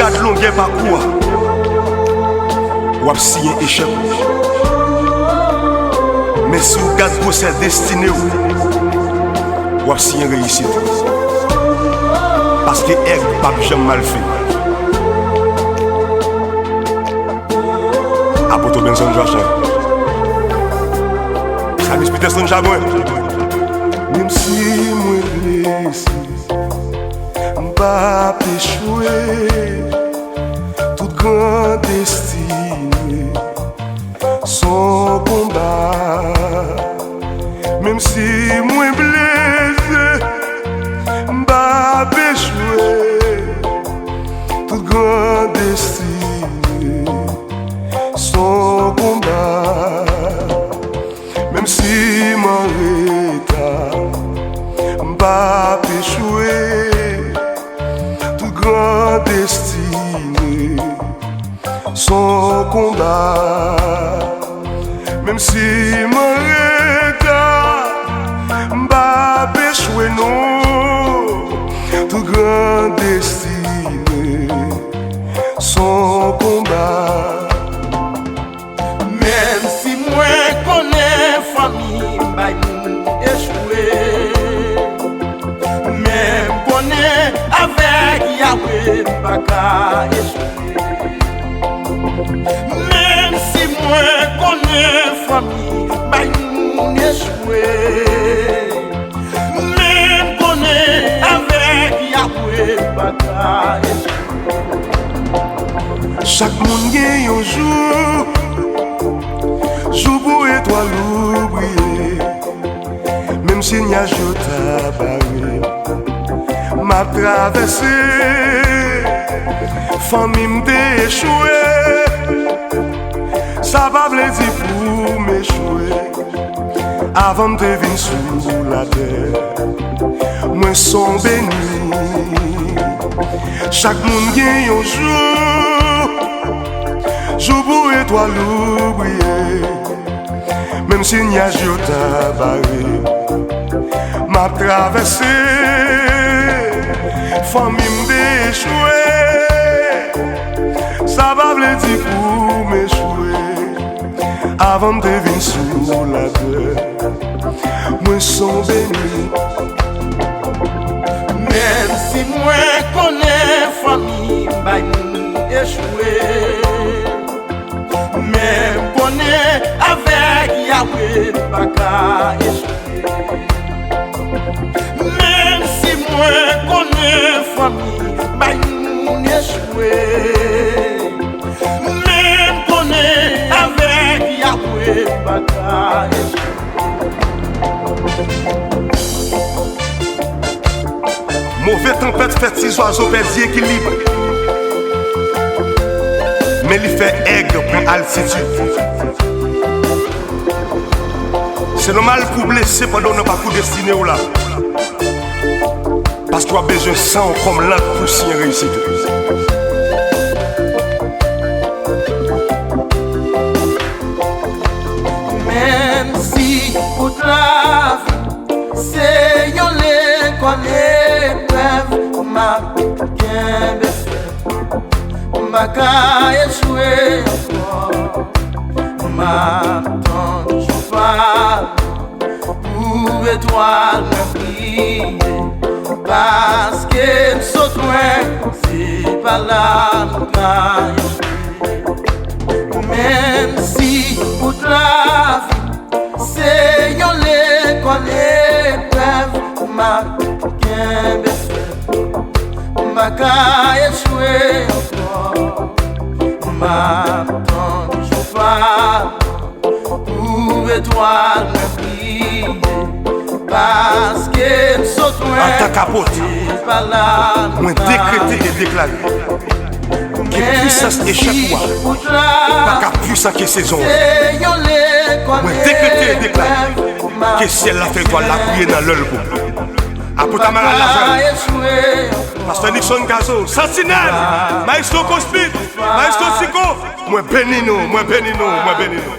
gade longueur parcours, ou signé échec. Mais si vous gade procès destiné, ou signé réussite. Parce que aigle pas jamais mal fait. Apoto Benson Joachim. Samis Peterson Jabouin. Même si moi blessé, m'pas péchoué, toute grande destinée, son combat. Même si moi blessé, m'pas péchoué, toute grande destinée, son combat. Même si mon état m'pas péchoué, toute grande destinée, son combat. Même si mon état m'pas péchoué, non, toute grande destinée, son combat. Même si moi connais famille, bah échoué. Même connais avec Yahweh, bah échoué. Même si moi connais famille, bah échoué. Même connais avec Yahweh, bah échoué. Chaque monde gagne un jour, jour pour étoile oublié. Même si n'y a pas barré, m'a traversé, famille m'te échoué. Ça va me dire pour m'échouer. Avant de venir sous la terre, moi sont béni. Chaque monde gagne un jour, jour pour étoile oublié. Même si n'y a pas barré, m'a traversé, famille m'échoué. Ça va me dire pour m'échouer. Avant de venir sous la terre, moi sont béni. Même si moi connais famille, bah échoué. Même connais avec Yahweh, bah échoué. Même si moi connais famille, bah échoué. Même connais avec Yahweh, bah échoué. Mauvais tempête fait 6 oiseaux perdus équilibre. Mais il fait aigle pour altitude. C'est normal pour blesser pendant nos parcours destiné ou là. Parce que tu as besoin de sang comme l'autre pour signer réussite. Même si toute la vie, c'est yon l'école épreuve, m'a bien fait, m'a qu'à échouer encore, m'a toujours pas pour étoile me briller, parce que saute loin, c'est pas là nous qu'à échouer. Même si toute la vie, c'est yon l'école épreuve, m'a bien fait, m'a qu'à échouer encore, m'a toujours pas pour étoile me briller, parce que saute loin, c'est pas là nous Moi décréter et déclarer que puissance échappe moi, pas qu'à puissance que saison. Moi décréter et déclarer que ciel la fait toi la prier dans l'œil pour. Apota Mara la frère. Pasteur Nixon Gazo, Sentinelle, Maestro Cosmic, Maestro Sico. Moi béni nous, moi béni nous, moi béni nous.